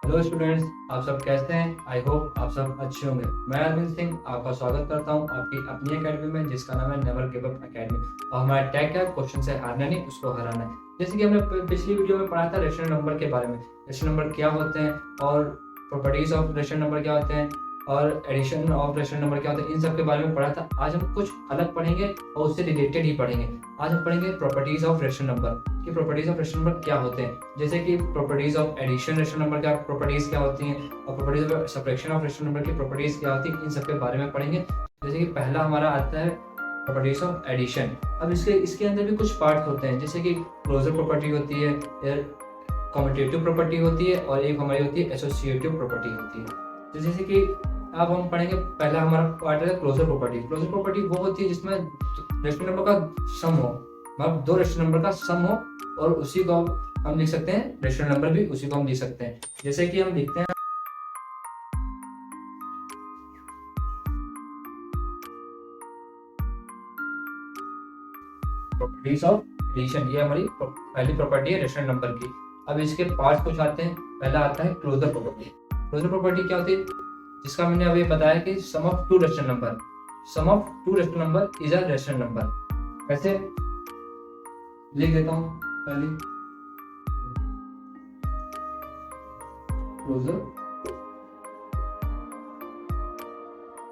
Hello students, आप सब कैसे हैं? आई होप आप सब अच्छे होंगे। मैं अरविंद सिंह आपका स्वागत करता हूं आपकी अपनी एकेडमी में, जिसका नाम है नेवर गिव अप एकेडमी। और हमारा टैग है क्वेश्चन से हारना नहीं, उसको हराना है। जैसे कि हमने पिछली वीडियो में पढ़ा था रेशनल नंबर के बारे में। रेशनल नंबर क्या होते हैं और प्रॉपर्टीज ऑफ रेशनल नंबर क्या होते हैं और एडिशन ऑफ रेशनल नंबर क्या होता है, इन सब के बारे में पढ़ा था। आज हम कुछ अलग पढ़ेंगे और उससे रिलेटेड ही पढ़ेंगे। आज हम पढ़ेंगे प्रॉपर्टीज ऑफ रेशनल नंबर कि प्रॉपर्टीज ऑफ रेशनल नंबर क्या होते हैं। जैसे कि properties of addition rational number क्या प्रॉपर्टीज क्या होती हैं और properties of subtraction of rational number की प्रॉपर्टीज क्या होती है, इन सब के बारे में पढ़ेंगे। जैसे कि पहला हमारा आता है प्रॉपर्टीज ऑफ एडिशन। अब इसके अंदर भी कुछ पार्ट होते हैं, जैसे कि क्लोजर प्रॉपर्टी होती है, कम्यूटेटिव प्रॉपर्टी होती है और एक हमारी होती है एसोसिएटिव प्रॉपर्टी होती है। तो जैसे कि अब हम पढ़ेंगे, पहला हमारा पार्ट है क्लोजर प्रॉपर्टी। क्लोजर प्रॉपर्टी वो होती है जिसमें रेशनल नंबर का सम हो, मतलब दो रेशनल नंबर का सम हो और उसी को हम लिख सकते हैं, रेशनल नंबर भी उसी को हम लिख सकते हैं। जैसे कि हम लिखते हैं प्रॉपर्टीज ऑफ एडिशन, ये हमारी पहली प्रॉपर्टी है रेशनल नंबर की। अब इसके पार्ट्स कुछ आते हैं। पहला आता है क्लोजर प्रॉपर्टी। क्लोजर प्रॉपर्टी क्या होती है? जिसका मैंने अभी बताया कि sum of two rational number, sum of two rational number is a rational number. कैसे लिख देता हूं पहले, क्लोजर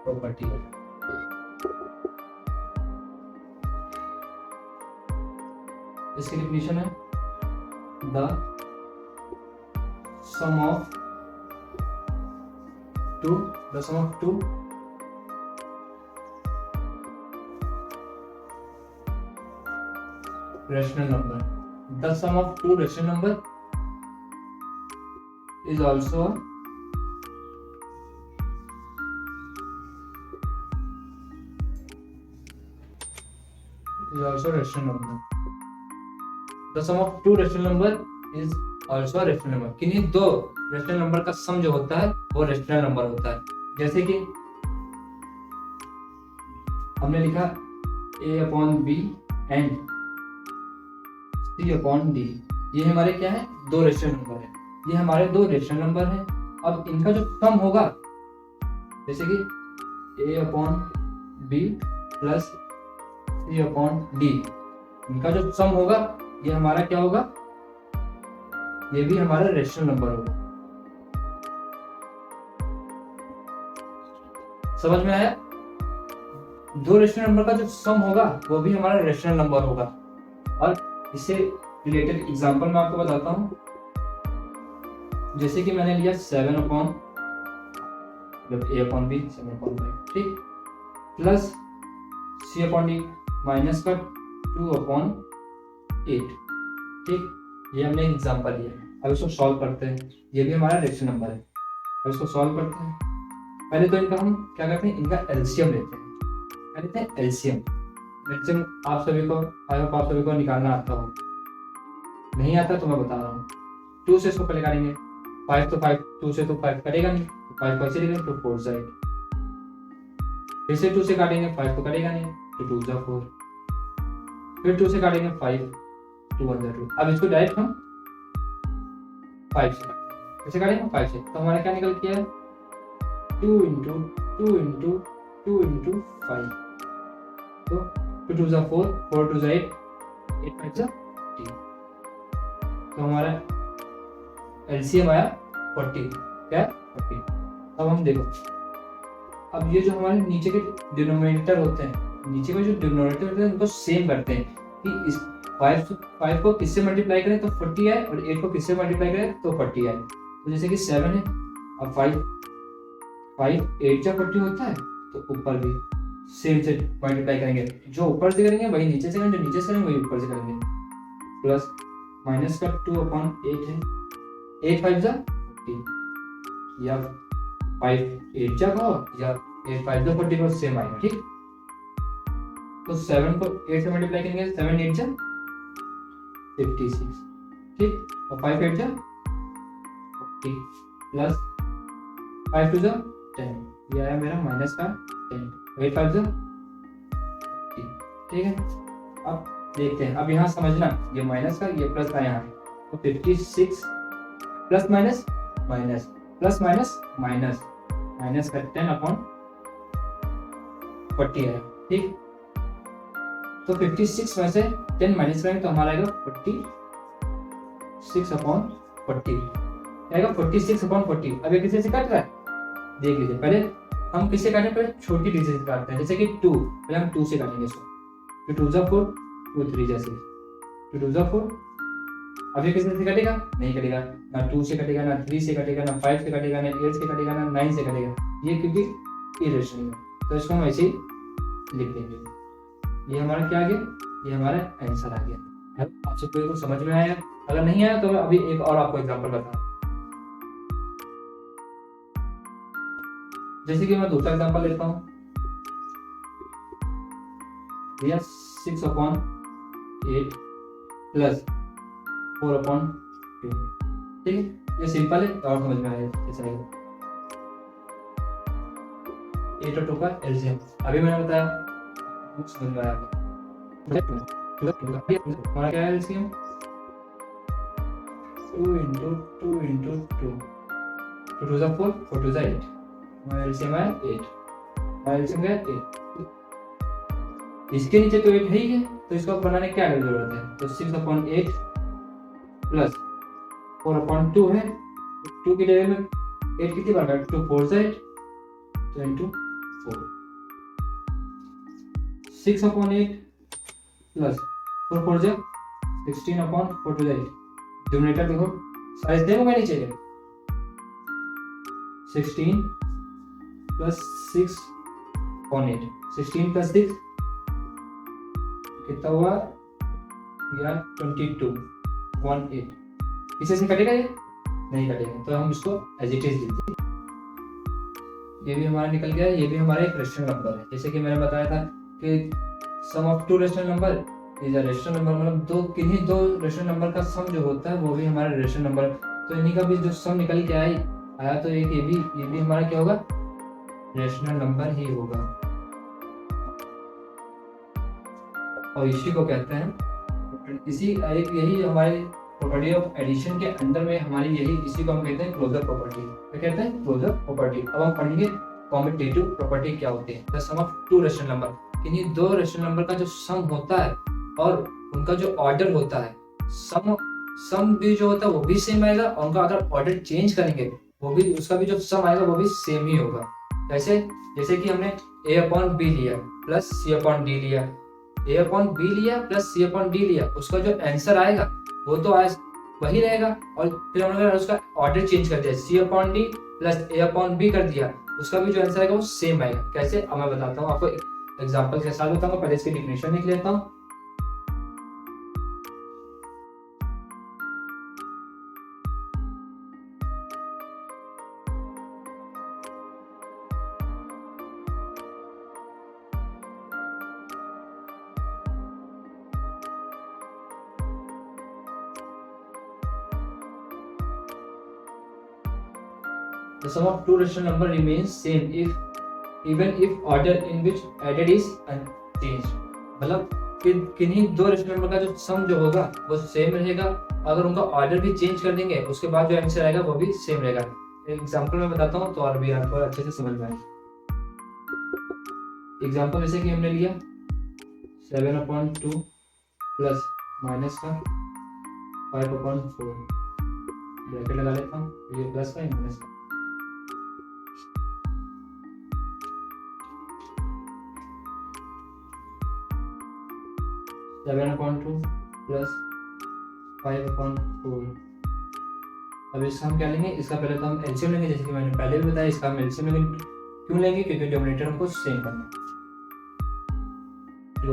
प्रॉपर्टी इसकी डेफिनेशन है the sum of two rational number. The sum of two rational number is also rational number. The sum of two rational number is also a rational number. किन्हीं दो rational number का सम जो होता है वो rational number होता है। जैसे कि हमने लिखा a/b एंड c/d, ये हमारे क्या है? दो रेशनल नंबर है। ये हमारे दो रेशनल नंबर हैं। अब इनका जो सम होगा, जैसे कि a/b प्लस c/d, इनका जो सम होगा ये हमारा क्या होगा? ये भी हमारा रेशनल नंबर होगा। समझ में आया? दो रेशनल नंबर का जो सम होगा वो भी हमारा रेशनल नंबर होगा। और इससे रिलेटेड एग्जांपल मैं आपको बताता हूं। जैसे कि मैंने लिया 7/a/b 7/5, ठीक, प्लस c/d माइनस का 2/8, ठीक। ये हमने एग्जांपल लिया। अब इसको सॉल्व करते हैं। ये भी हमारा रेशनल नंबर है। अब इसको सॉल्व करते हैं। पहले तो इनका हम क्या करते हैं? इनका एलसीएम लेते हैं। क्या लेते हैं? एलसीएम। एलसीएम आप सभी को निकालना आता हो, नहीं आता तो मैं बता रहा हूँ। 2 से इसको पहले काटेंगे, 5 तो 5, 2 से तो 5 कटेगा नहीं, तो 5 5 लिखेंगे तो 4 जाएगा। फिर से 2 से काटेंगे, 5 तो कटेगा नहीं, तो 2 जा 4। फिर 2 से काटेंगे 5, 2 1 2। अब इसको डायरेक्ट हम 5 से कैसे काटेंगे? 5 से। तो हमारा क्या निकल के है? 2 इंटू 2 इंटू 2 इंटू 5, तो 2 2 जा 4, 4 2 जा 8, 8 5 जा 10। तो हमारा एलसीएम आया 40। क्या? 40। अब हम देखो, अब ये जो हमारे नीचे के डिनोमिनेटर होते हैं, नीचे के जो डिनोमिनेटर होते हैं उनको सेम करते हैं कि इस 5 को किससे मल्टीप्लाई करें तो 40 आए और 8 को किससे मल्टीप्लाई करें तो 40 आए। तो जैसे कि 7 है, अब 5 8 जा 40 होता है, तो ऊपर भी सेम से मल्टीप्लाई करेंगे। जो ऊपर से करेंगे वही नीचे से करेंगे, जो नीचे से करेंगे वही ऊपर से करेंगे। प्लस माइनस का 2/8 है, 8 5 जा 40, या 5 8 जा कहो या 8 5 जा 40 को सेम आएगा, ठीक। तो 7 को 8 से मल्टीप्लाई करेंगे, 7 8 जा 56, ठीक, और 5 8 जा 40 प्लस 5 2 जा 10, ये आया मेरा माइनस का 10, 8 5 जा 40, ठीक है। अब देखते हैं, अब यहाँ समझना, ये माइनस का ये प्लस का यहाँ, तो 56 plus minus minus plus minus minus minus का 10/40 है, ठीक। तो 56 में से 10 माइनस करेंगे तो हमारा आएगा 46/40 आएगा, 46/40। अब ये किसी से कट रहा है, देख लीजिए। पहले हम किससे काटें, पहले छोटी डिजिट से काटते हैं, जैसे कि 2, पहले हम 2 से काटेंगे इसको। 2 2 जा 4, 2 3 जैसे 2 2 जा 4। अब ये किसी से कटेगा, नहीं कटेगा, ना 2 से कटेगा, ना 3 से कटेगा, ना 5 से कटेगा, ना 8 से कटेगा, ना 9 से कटेगा, ये क्योंकि इरेशनल है। तो इसको हम ऐसे ही लिख देंगे। ये हमारा क्या आ गया, ये हमारा आंसर आ गया। अब आपसे कोई को समझ में आया? अगर नहीं आया तो मैं अभी एक और आपको एग्जांपल बताऊं। जैसे कि मैं दूसरा एग्जांपल लेता हूं, भैया 6/8 प्लस 4/2, ठीक है। ये सिंपल है और समझ में आया कैसे आएगा। 8 और 2 का एलसीएम अभी मैंने बताया, समझ में आया आपको। हमारा क्या है एलसीएम, 2 × 2 × 2, 2 2 जा 4, 4 2 जा 8, हमारा एलसीएम है 8, हमारा एलसीएम है 8। इसके नीचे तो 8 है ही है, तो इसको बनाने की क्या जरूरत है, तो 6/8 प्लस 4/2 है, 2 की जगह में 8 कितनी बार है, 2 4 8, तो इंटू 4। 6/8 प्लस 4 4 जा 16/4 2 8। डिनोमिनेटर देखो, साइज देखो मैं नीचे है, 16 प्लस 6/8, 16 प्लस 6 कितना हुआ यार, 22/18। इसे से कटेगा ये, नहीं कटेगा, तो हम इसको एज इट इज लिख देंगे। ये भी हमारा निकल गया, ये भी हमारा एक रेशनल नंबर है। जैसे कि मैंने बताया था कि sum of 2 rational number is a rational number, मतलब किन्हीं दो रेशनल नंबर का सम जो होता है वो भी हमारा रेशनल नंबर है। तो इन्हीं का भी जो सम निकल के आया तो एक ये भी हमारा क्या होगा, रेशनल नंबर ही होगा। और इसी को कहते हैं, यही हमारे प्रॉपर्टी ऑफ एडिशन के अंदर में हमारी इसी को हम कहते हैं क्लोजर प्रॉपर्टी। क्या कहते हैं, क्लोजर प्रॉपर्टी। अब हम पढ़ेंगे कॉम्यूटेटिव प्रॉपर्टी क्या होती है। The sum of 2 rational number, किन्हीं 2 रेशनल नंबर का जो सम होता है और उनका जो ऑर्डर होता है, सम भी जो होता है वो भी सेम आएगा, और उनका अगर ऑर्डर चेंज करेंगे वो भी, उसका भी जो सम आएगा वो भी सेम ही होगा। जैसे कि हमने a/b लिया प्लस c/d लिया, a/b लिया प्लस c/d लिया, उसका जो आंसर आएगा वो तो वही रहेगा। और फिर हमने अगर उसका ऑर्डर चेंज कर दिया, c/d प्लस a/b कर दिया, उसका भी जो आंसर आएगा वो सेम आएगा। कैसे, अब मैं बताता हूँ आपको, एग्जांपल के साथ बताऊंगा। पहले इसकी डेफिनेशन लिख लेता हूँ। The sum of 2 rational number remains same even if order in which added is unchanged। मतलब किन्हीं 2 रेशनल नंबर का जो सम जो होगा वो सेम रहेगा, अगर उनका ऑर्डर भी चेंज कर देंगे उसके बाद जो आंसर आएगा वो भी सेम रहेगा। एग्जांपल में बताता हूँ तो और भी आपको अच्छे से समझ में आएगा। एग्जांपल जैसे कि हमने लिया 7/2 प्लस माइनस का 5/4, ब्रैकेट लगा लेता हूँ, ये प्लस का माइनस का, 7/2 प्लस 5/4। अब इसका हम क्या लेंगे, इसका पहले तो हम एलसीएम लेंगे, जैसे कि मैंने पहले भी बताया, इसका हम एलसीएम लेंगे। क्यों लेंगे, क्योंकि डिनोमिनेटर हमको सेम करना है। 2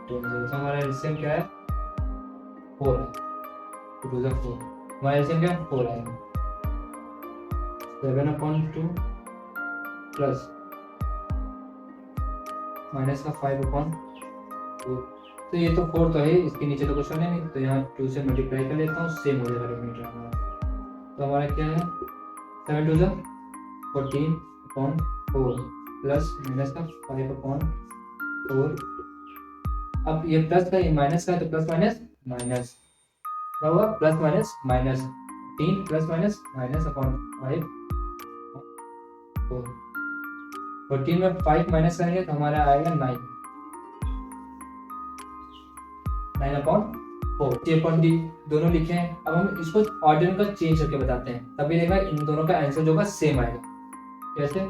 तो हमारा एलसीएम क्या है, 4 है, 2 4, हमारा एलसीएम क्या है, 4 आएगा। 7/2 प्लस माइनस का 5/4, तो ये तो 4 तो है, इसके नीचे तो कुछ होने नहीं, तो यहाँ 2 से मल्टीप्लाई कर लेता हूँ, सेम हो जाएगा डिनोमिनेटर हमारा। तो हमारा क्या है, 7 2 14/4 प्लस माइनस का 5/4 अब ये प्लस का, ये माइनस का है, तो प्लस माइनस माइनस क्या हुआ, plus minus minus 3 plus minus minus upon 5 4। 14 में 5 माइनस करेंगे तो हमारा आएगा 9 अपॉन 4। सी अपॉन डी दोनों लिखे हैं। अब हम इसको ऑर्डर का चेंज करके बताते हैं, तभी देखा इन दोनों का आंसर जो होगा सेम आएगा। कैसे,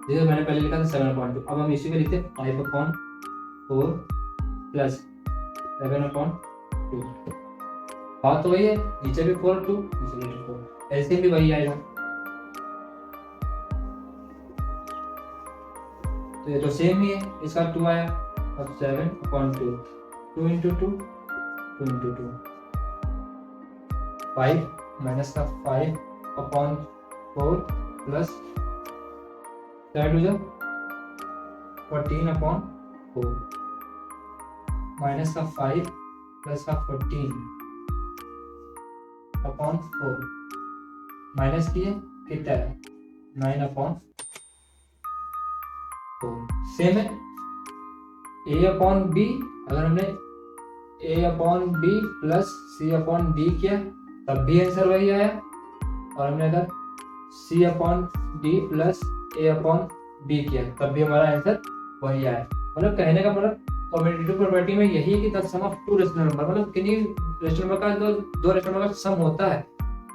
जैसे मैंने पहले लिखा था 7/2, अब हम इसी में लिखते हैं 5/4 प्लस 7/2। बात तो वही है, नीचे भी 4 2 नीचे भी 4, एलसीएम भी वही आएगा। तो ये तो सेम ही है, इसका 2 आया। अब 7/2 2 into 2 2 into 2 5 माइनस का 5/4 प्लस 7 14/4 माइनस का 5 प्लस का 14/4 माइनस किए कितना है 9/4। सेम है a/b, अगर हमने a/b प्लस c/d किया तब भी आंसर वही आया, और हमने अगर c/d प्लस a/b किया तब भी हमारा आंसर वही आया। मतलब कहने का मतलब कम्यूटेटिव प्रॉपर्टी में यही है कि the sum of two rational number, मतलब किन्हीं रेशनल नंबर का जो दो रेशनल नंबर का सम होता है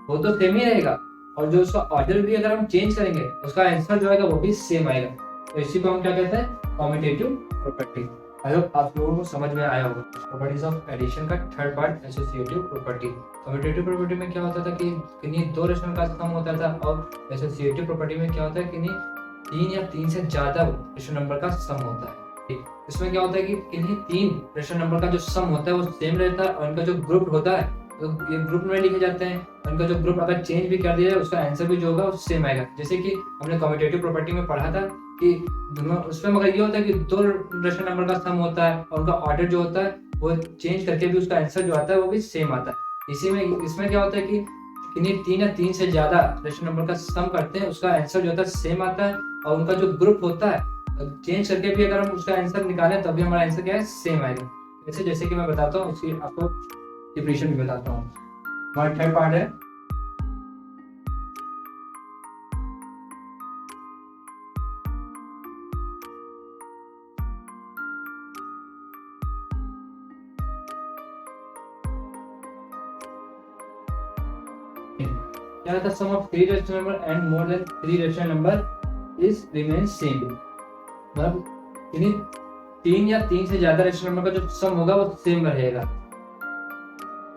वो तो सेम ही रहेगा, और जो उसका ऑर्डर भी अगर हम चेंज करेंगे उसका आंसर जो आएगा वो भी सेम आएगा। तो इसी को हम क्या कहते हैं, कम्यूटेटिव प्रॉपर्टी। आई होप आप लोगों को समझ में आया होगा। प्रॉपर्टीज ऑफ एडिशन का third part, associative property. Commutative property में क्या होता था कि किन्हीं दो रेशनल का सम होता था, और एसोसिएटिव प्रॉपर्टी में क्या होता है किन्हीं 3 या 3 से ज्यादा रेशनल नंबर का सम होता है। इसमें क्या होता है कि किन्हीं 3 रेशनल नंबर का जो सम होता है वो सेम रहता है, और इनका जो ग्रुप होता है तो ये ग्रुप में लिखे जाते हैं। उनका जो ग्रुप अगर चेंज भी कर दिया जाए उसका आंसर भी जो होगा वो सेम आएगा। जैसे कि हमने कम्यूटेटिव प्रॉपर्टी में पढ़ा था कि उसमें मगर ये होता है कि दो रेशनल नंबर का सम होता है और उनका ऑर्डर जो होता है वो चेंज करके भी उसका आंसर जो आता है वो भी सेम आता है। इसी में इसमें क्या होता है कि किन्हीं 3 या 3 से ज्यादा रेशनल नंबर का सम करते हैं, उसका आंसर जो होता है सेम आता है, और उनका जो ग्रुप होता है चेंज करके भी अगर हम उसका आंसर निकालें तब भी हमारा आंसर क्या है, सेम आएगा। जैसे कि मैं बताता हूँ, उसकी आपको डिफिनेशन भी बताता हूँ। हमारा थर्ड पार्ट है क्या रहता है, sum of 3 rational number and more than 3 rational number is remain same. मतलब इन्हीं 3 या 3 से ज्यादा रेशनल नंबर का जो सम होगा वो सेम रहेगा,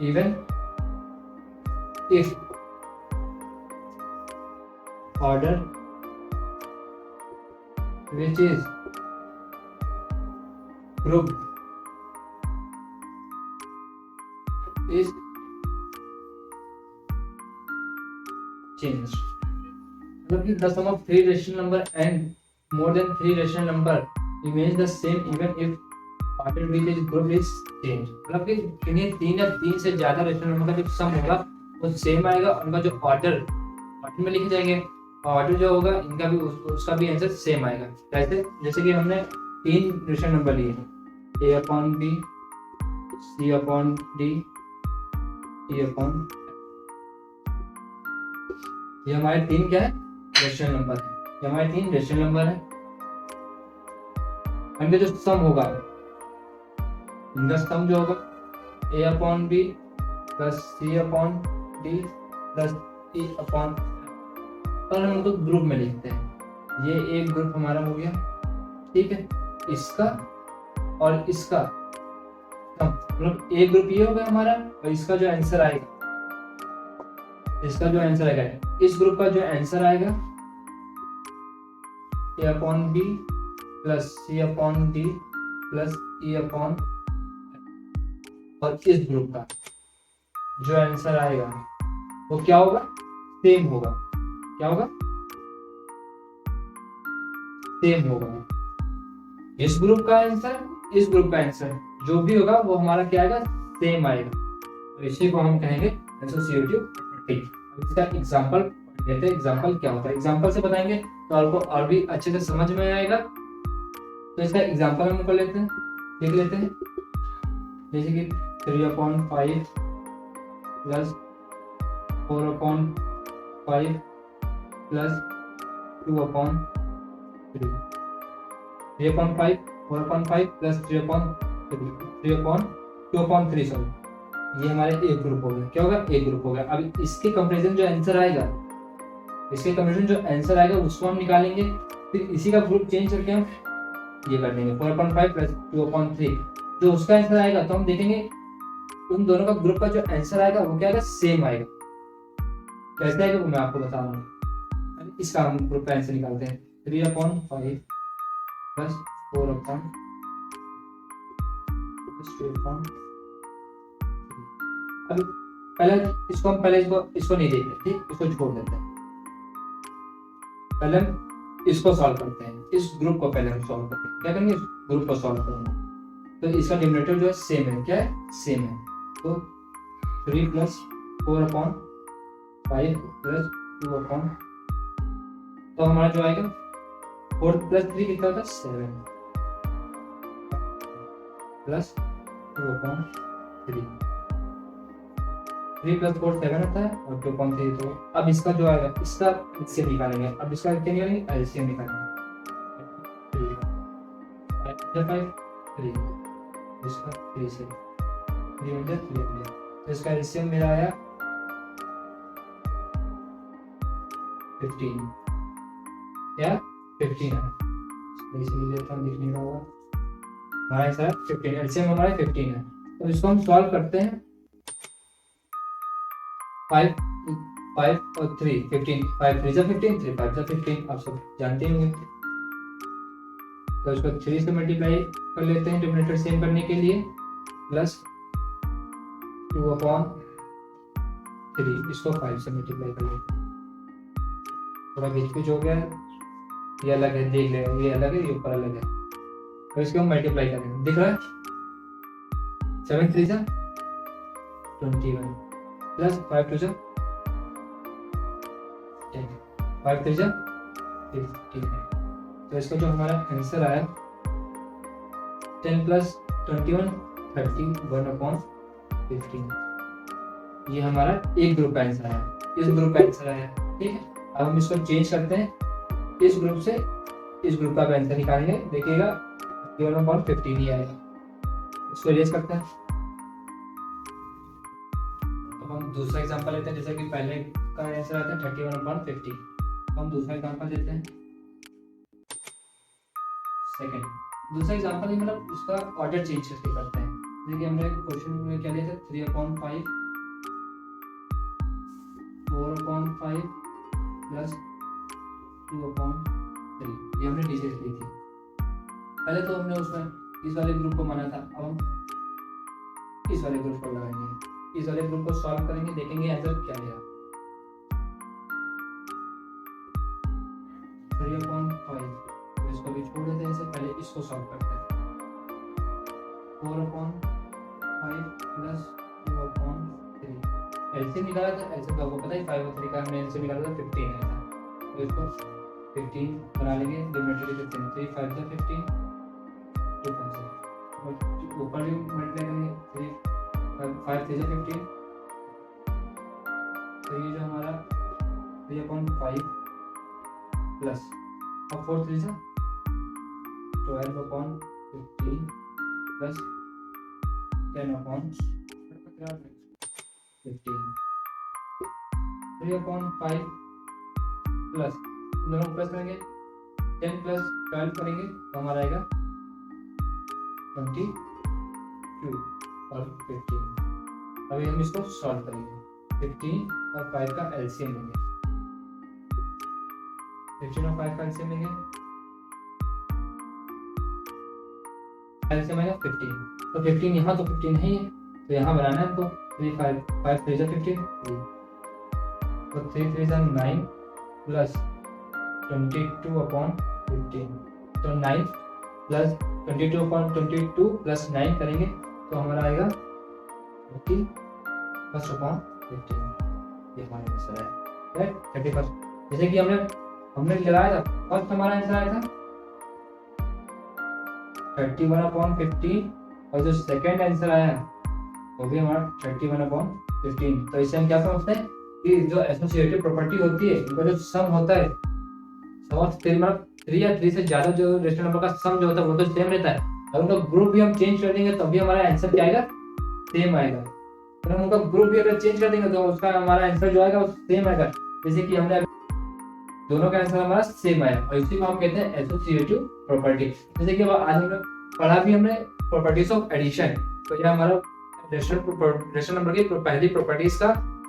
even if order which is group is changed। मतलब कि the sum of 3 rational number and more than 3 rational number remains the same even if order which is group is changed। मतलब कि इन्हें 3 या 3 से ज्यादा रेशनल नंबर का जो सम होगा वो सेम आएगा, उनका जो ऑर्डर में लिखे जाएंगे, ऑर्डर जो होगा इनका भी उसका भी आंसर सेम आएगा। कैसे, जैसे कि हमने 3 रेशनल नंबर लिए हैं, a/b c/d e/, ये हमारे 3 क्या है, रेशनल नंबर है। ये हमारे 3 रेशनल नंबर है, इनका जो सम होगा, इनका सम जो होगा a/b plus c/d plus e/, और हम उनको ग्रुप में लिखते हैं। ये एक ग्रुप हमारा हो गया, ठीक है, इसका और इसका मतलब एक ग्रुप ये हो गया हमारा, और इसका जो आंसर आएगा, इसका जो आंसर आएगा, इस ग्रुप का जो आंसर आएगा a/b plus c/d plus e/, और इस ग्रुप का जो आंसर आएगा वो क्या होगा, सेम होगा। क्या होगा, सेम होगा। इस ग्रुप का आंसर, इस ग्रुप का आंसर जो भी होगा वो हमारा क्या आएगा, सेम आएगा। तो इसी को हम कहेंगे एसोसिएटिव प्रॉपर्टी। इसका एग्जांपल लेते हैं, एग्जांपल क्या होता है, एग्जांपल से बताएंगे तो आपको और भी अच्छे से समझ में आएगा। तो इसका एग्जांपल हम कर लेते हैं। लिख लेते हैं, जैसे कि 3/5 प्लस 4/5 प्लस 2/3, 3/5 4/5 प्लस 2/3 सॉरी, ये हमारे एक ग्रुप हो गया। क्या होगा? एक ग्रुप हो गया। अब इसके कंपैरिजन जो आंसर आएगा, इसके कंपैरिजन जो आंसर आएगा उसको हम निकालेंगे, फिर इसी का ग्रुप चेंज करके हम ये कर देंगे 4/5 प्लस 2/3, जो उसका आंसर आएगा तो हम देखेंगे उन दोनों का ग्रुप का जो आंसर आएगा वो क्या आएगा? सेम आएगा। कैसे आएगा वो मैं आपको बता रहा हूँ। इसका हम ग्रुप का आंसर निकालते हैं, 3/5 प्लस 4/2/3। अब पहले इसको नहीं देखते, ठीक, इसको छोड़ देते हैं। पहले हम इसको सॉल्व करते हैं, इस ग्रुप को पहले हम सॉल्व करते हैं। क्या करेंगे? इस ग्रुप को सॉल्व करेंगे, तो इसका डिनोमिनेटर जो है सेम है। क्या है? सेम है। तो 3 प्लस 4/5 प्लस 2/, तो हमारा जो आएगा 4 प्लस 3 कितना होता है? 7 प्लस 2/3, 3 प्लस 4 7 होता है और 2/3। तो अब इसका जो आएगा इसका एलसीएम निकालेंगे। अब इसका क्या निकालेंगे? एलसीएम निकालेंगे। 5 3 इसका 3 से 3 हो गया, 3 हो गया। तो इसका एलसीएम मेरा आया 15। क्या? 15 है। इसलिए देता हूँ, दिखने का होगा। हमारा आंसर 15, एलसीएम हमारा 15 है। तो इसको हम सॉल्व करते हैं। 5 और 3 15, 5 3 15, 3 5 15, आप सब जानते होंगे। तो इसको 3 से मल्टीप्लाई कर लेते हैं डिनोमिनेटर सेम करने के लिए, प्लस 2/3, इसको 5 से मल्टीप्लाई कर लेते हैं। थोड़ा बीच बीच हो गया है, ये अलग है, देख लेगा, ये अलग है, ये ऊपर अलग है। तो इसको हम मल्टीप्लाई करेंगे, दिख रहा है? 7 3 21 प्लस 5 2 10, 5 3 15। तो इसका जो हमारा आंसर आया 10 प्लस 21 31/15, ये हमारा एक ग्रुप का आंसर आया, इस ग्रुप का आंसर आया। ठीक है, अब हम इसको चेंज करते हैं, इस ग्रुप से इस ग्रुप का आंसर निकालेंगे, देखिएगा 31/15 ही आएगा। इसको रेज करते हैं। तो हम दूसरा एग्जांपल लेते हैं, जैसे कि पहले का आंसर आता है 31/50। हम दूसरा एग्जांपल देते हैं, सेकंड। दूसरा एग्जांपल मतलब उसका ऑर्डर चेंज करके करते हैं। जैसे कि हमने क्वेश्चन में क्या लिया था, 3/5 4/5 प्लस 2/3, ये हमने नीचे ली थी। पहले तो हमने उसमें इस वाले ग्रुप को माना था, अब हम इस वाले ग्रुप को लगाएंगे, इस वाले ग्रुप को सॉल्व करेंगे, देखेंगे आंसर क्या आएगा। 3/5, तो इसको भी छोड़ देते हैं, ऐसे पहले इसको सॉल्व करते हैं। 4/5 प्लस 2/3, एलसीएम निकाला था, एलसीएम तो आपको पता है 5 और 3 का हमने एलसीएम निकाला था 15 आया था। तो इसको 15 बना लेंगे, डिनोमिनेटर 15, 3 5 15, 2 5 और ऊपर भी मल्टीप्लाई करेंगे, 3 5 3 15। तो ये जो हमारा 3/5 प्लस अब 4 3 12/15 प्लस 10/15, 3/5 प्लस दोनों प्लस करेंगे, 10 प्लस 12 करेंगे तो हमारा आएगा 22 और 15। अभी हम इसको सॉल्व करेंगे, 15 और 5 का एलसीएम लेंगे, 15 और 5 का एलसीएम लेंगे, एलसीएम आएगा 15। तो 15 यहाँ तो 15 नहीं है, तो यहाँ बनाना है हमको, 3 5 5 3 15, तो 3 3 9 प्लस 22/15, तो 9 प्लस 22/22 प्लस 9 करेंगे तो हमारा आएगा 31/15, ये हमारा आंसर है, राइट? 31। जैसे कि हमने लगाया था, फर्स्ट हमारा आंसर आया था 31/15 और जो सेकेंड आंसर आया वो भी हमारा 31/15। तो इससे हम क्या समझते हैं कि जो एसोसिएटिव प्रॉपर्टी होती है उनका जो सम होता है, सम ऑफ 3 मतलब 3 या 3 से ज्यादा जो रेशनल नंबर का सम जो होता है वो तो सेम रहता है। अगर उनका ग्रुप भी हम चेंज कर देंगे तब भी हमारा आंसर क्या आएगा, सेम आएगा। तो हम उनका ग्रुप भी अगर चेंज कर देंगे तो उसका हमारा आंसर जो आएगा वो सेम आएगा। जैसे कि हमने दोनों का आंसर हमारा सेम आया और इसी को हम कहते हैं एसोसिएटिव प्रॉपर्टी। जैसे कि आज हमने पढ़ा भी हमने प्रॉपर्टीज ऑफ एडिशन। तो यह हमारा रेशनल नंबर की पहली प्रॉपर्टीज का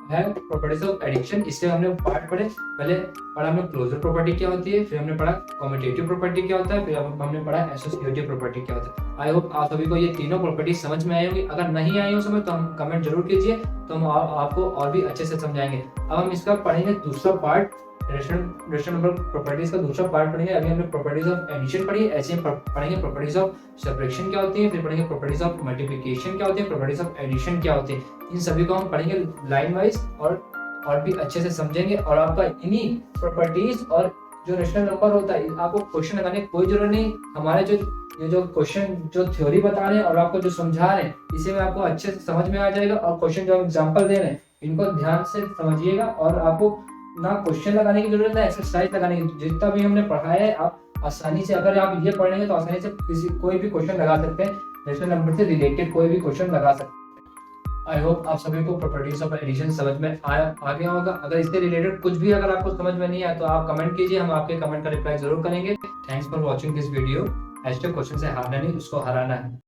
है प्रॉपर्टीज ऑफ एडिशन। इससे हमने पार्ट पढ़े, पहले पढ़ा हमने क्लोजर प्रॉपर्टी क्या होती है, फिर हमने पढ़ा कम्यूटेटिव प्रॉपर्टी क्या होता है, फिर हमने पढ़ा एसोसिएटिव प्रॉपर्टी क्या होता है। आई होप आप सभी को ये तीनों प्रॉपर्टी समझ में आई होंगी। अगर नहीं आई हो समझ तो हम कमेंट जरूर कीजिए, तो हम आपको और भी अच्छे से समझाएंगे। अब हम इसका पढ़ेंगे दूसरा पार्ट, रेशनल नंबर प्रॉपर्टीज का दूसरा पार्ट पढ़ेंगे। अभी हमने प्रॉपर्टीज ऑफ एडिशन पढ़ी, ऐसे ही पढ़ेंगे प्रॉपर्टीज ऑफ सब्ट्रैक्शन क्या होती है, फिर पढ़ेंगे प्रॉपर्टीज ऑफ मल्टीप्लिकेशन क्या होती है, प्रॉपर्टीज ऑफ एडिशन क्या होती है। इन सभी को हम पढ़ेंगे लाइन वाइज और भी अच्छे से समझेंगे। और आपका इन्हीं प्रॉपर्टीज और जो रेशनल नंबर होता है आपको क्वेश्चन लगाने की कोई जरूरत नहीं। हमारे जो क्वेश्चन जो थ्योरी बता रहे हैं और आपको जो समझा रहे हैं इसे में आपको अच्छे से समझ में आ जाएगा। और क्वेश्चन जो हम एग्जाम्पल दे रहे हैं इनको ध्यान से समझिएगा और आपको ना क्वेश्चन लगाने की जरूरत है, एक्सरसाइज लगाने की। जितना भी हमने पढ़ाया है आप आसानी से, अगर आप ये पढ़ेंगे तो आसानी से कोई भी क्वेश्चन लगा सकते हैं, रेशनल नंबर से रिलेटेड कोई भी क्वेश्चन लगा सकते हैं। आई होप आप सभी को प्रॉपर्टीज ऑफ एडिशन समझ में आ गया होगा। अगर इससे रिलेटेड कुछ भी अगर आपको समझ में नहीं आया तो आप कमेंट कीजिए, हम आपके कमेंट का रिप्लाई जरूर करेंगे। Thanks for watching this video. Question से हारना नहीं, उसको हराना है।